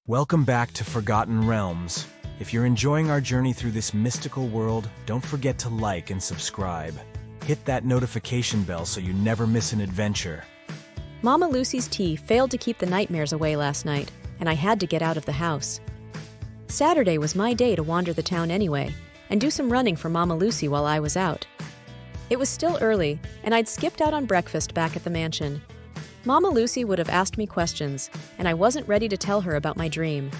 Welcome back to Forgotten Realms. If you're enjoying our journey through this mystical world, don't forget to like and subscribe. Hit that notification bell so you never miss an adventure. Mama Lucy's tea failed to keep the nightmares away last night, and I had to get out of the house. Saturday was my day to wander the town anyway, and do some running for Mama Lucy while I was out. It was still early, and I'd skipped out on breakfast back at the mansion. Mama Lucy would have asked me questions, and I wasn't ready to tell her about my dream.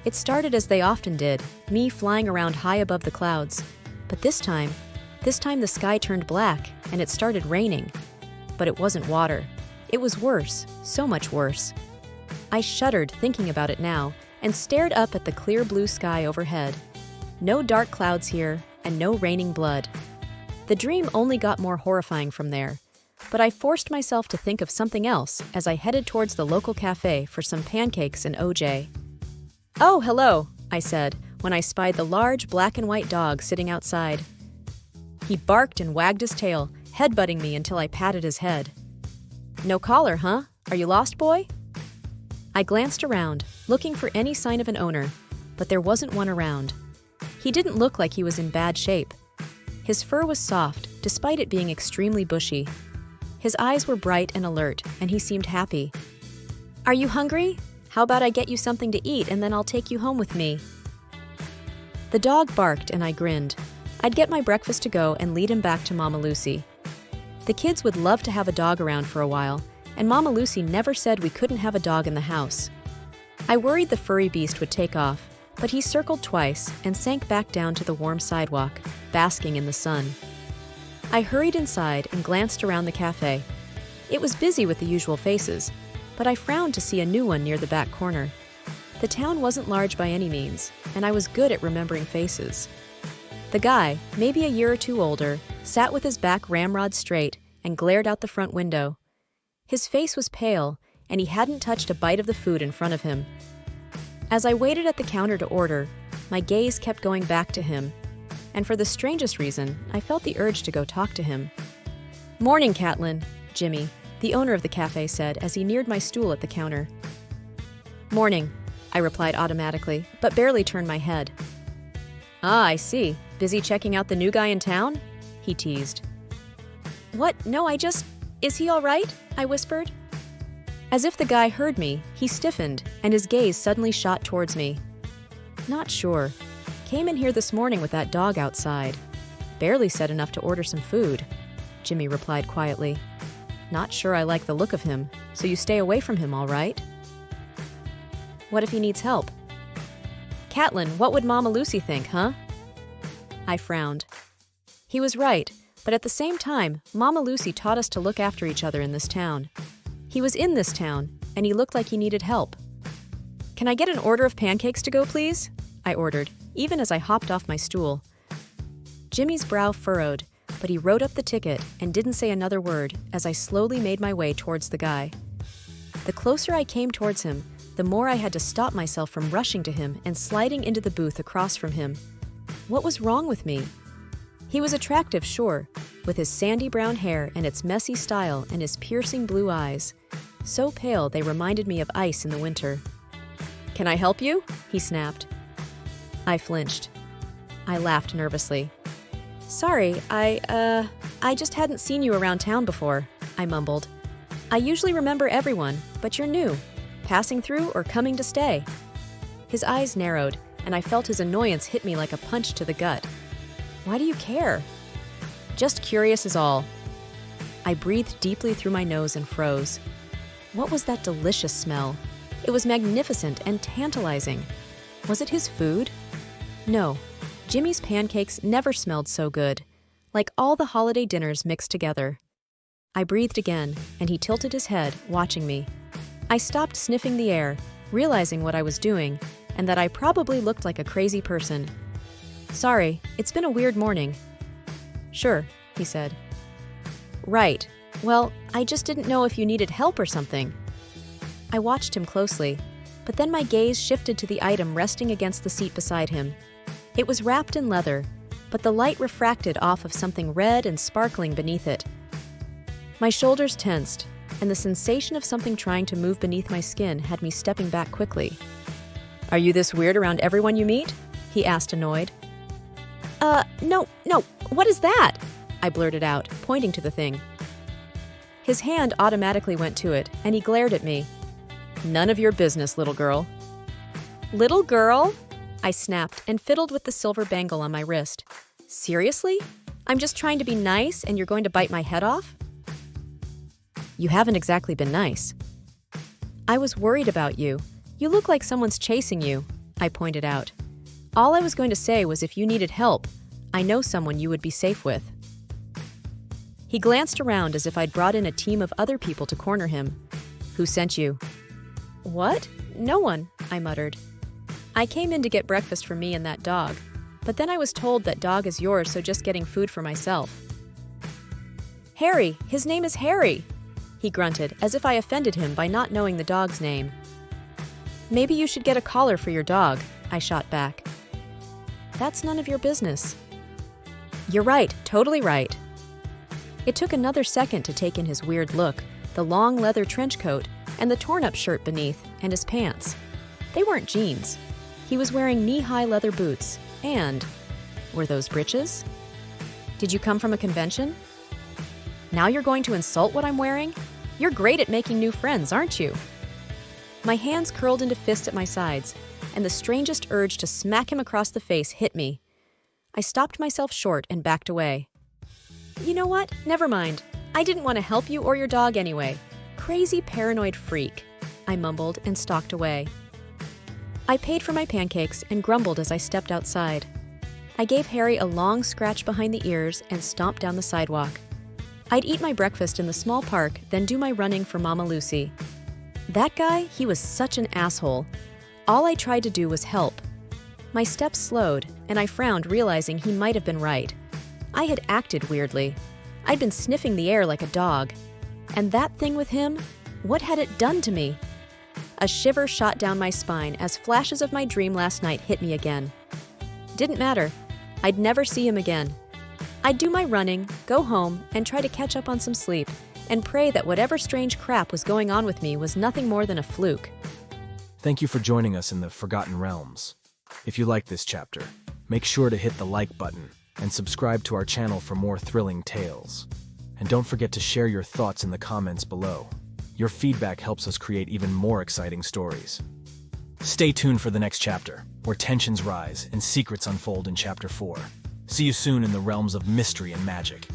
It started as they often did, me flying around high above the clouds. But this time the sky turned black, and it started raining. But it wasn't water. It was worse, so much worse. I shuddered thinking about it now, and stared up at the clear blue sky overhead. No dark clouds here, and no raining blood. The dream only got more horrifying from there. But I forced myself to think of something else as I headed towards the local cafe for some pancakes and OJ. "Oh, hello," I said, when I spied the large black and white dog sitting outside. He barked and wagged his tail, headbutting me until I patted his head. "No collar, huh? Are you lost, boy?" I glanced around, looking for any sign of an owner, but there wasn't one around. He didn't look like he was in bad shape. His fur was soft, despite it being extremely bushy. His eyes were bright and alert, and he seemed happy. "Are you hungry? How about I get you something to eat and then I'll take you home with me?" The dog barked and I grinned. I'd get my breakfast to go and lead him back to Mama Lucy. The kids would love to have a dog around for a while, and Mama Lucy never said we couldn't have a dog in the house. I worried the furry beast would take off, but he circled twice and sank back down to the warm sidewalk, basking in the sun. I hurried inside and glanced around the cafe. It was busy with the usual faces, but I frowned to see a new one near the back corner. The town wasn't large by any means, and I was good at remembering faces. The guy, maybe a year or two older, sat with his back ramrod straight and glared out the front window. His face was pale, and he hadn't touched a bite of the food in front of him. As I waited at the counter to order, my gaze kept going back to him, and for the strangest reason, I felt the urge to go talk to him. "Morning, Katlyn," Jimmy, the owner of the cafe, said as he neared my stool at the counter. "Morning," I replied automatically, but barely turned my head. "Ah, I see. Busy checking out the new guy in town?" he teased. "What? No, Is he all right?" I whispered. As if the guy heard me, he stiffened, and his gaze suddenly shot towards me. "Not sure. Came in here this morning with that dog outside. Barely said enough to order some food," Jimmy replied quietly. "Not sure I like the look of him, so you stay away from him, all right?" "What if he needs help?" "Katlyn, what would Mama Lucy think, huh?" I frowned. He was right, but at the same time, Mama Lucy taught us to look after each other in this town. He was in this town, and he looked like he needed help. "Can I get an order of pancakes to go, please?" I ordered, even as I hopped off my stool. Jimmy's brow furrowed, but he wrote up the ticket and didn't say another word as I slowly made my way towards the guy. The closer I came towards him, the more I had to stop myself from rushing to him and sliding into the booth across from him. What was wrong with me? He was attractive, sure, with his sandy brown hair and its messy style and his piercing blue eyes. So pale they reminded me of ice in the winter. "Can I help you?" he snapped. I flinched. I laughed nervously. "Sorry, I just hadn't seen you around town before," I mumbled. "I usually remember everyone, but you're new. Passing through or coming to stay?" His eyes narrowed, and I felt his annoyance hit me like a punch to the gut. "Why do you care?" "Just curious is all." I breathed deeply through my nose and froze. What was that delicious smell? It was magnificent and tantalizing. Was it his food? No, Jimmy's pancakes never smelled so good, like all the holiday dinners mixed together. I breathed again, and he tilted his head, watching me. I stopped sniffing the air, realizing what I was doing, and that I probably looked like a crazy person. "Sorry, it's been a weird morning." "Sure," he said. "Right. Well, I just didn't know if you needed help or something." I watched him closely, but then my gaze shifted to the item resting against the seat beside him. It was wrapped in leather, but the light refracted off of something red and sparkling beneath it. My shoulders tensed, and the sensation of something trying to move beneath my skin had me stepping back quickly. Are you this weird around everyone you meet? He asked, annoyed. No, what is that? I blurted out, pointing to the thing. His hand automatically went to it, and he glared at me. None of your business, little girl. Little girl? I snapped and fiddled with the silver bangle on my wrist. Seriously? I'm just trying to be nice and you're going to bite my head off? You haven't exactly been nice. I was worried about you. You look like someone's chasing you, I pointed out. All I was going to say was if you needed help, I know someone you would be safe with. He glanced around as if I'd brought in a team of other people to corner him. Who sent you? What? No one, I muttered. I came in to get breakfast for me and that dog, but then I was told that dog is yours, so just getting food for myself. Harry, his name is Harry, he grunted, as if I offended him by not knowing the dog's name. Maybe you should get a collar for your dog, I shot back. That's none of your business. You're right, totally right. It took another second to take in his weird look, the long leather trench coat, and the torn-up shirt beneath, and his pants. They weren't jeans. He was wearing knee-high leather boots, and... were those breeches? Did you come from a convention? Now you're going to insult what I'm wearing? You're great at making new friends, aren't you? My hands curled into fists at my sides, and the strangest urge to smack him across the face hit me. I stopped myself short and backed away. You know what? Never mind. I didn't want to help you or your dog anyway. Crazy paranoid freak, I mumbled and stalked away. I paid for my pancakes and grumbled as I stepped outside. I gave Harry a long scratch behind the ears and stomped down the sidewalk. I'd eat my breakfast in the small park, then do my running for Mama Lucy. That guy, he was such an asshole. All I tried to do was help. My steps slowed, and I frowned, realizing he might have been right. I had acted weirdly. I'd been sniffing the air like a dog. And that thing with him, what had it done to me? A shiver shot down my spine as flashes of my dream last night hit me again. Didn't matter. I'd never see him again. I'd do my running, go home, and try to catch up on some sleep, and pray that whatever strange crap was going on with me was nothing more than a fluke. Thank you for joining us in the Forgotten Realms. If you liked this chapter, make sure to hit the like button and subscribe to our channel for more thrilling tales. And don't forget to share your thoughts in the comments below. Your feedback helps us create even more exciting stories. Stay tuned for the next chapter, where tensions rise and secrets unfold in Chapter 4. See you soon in the realms of mystery and magic.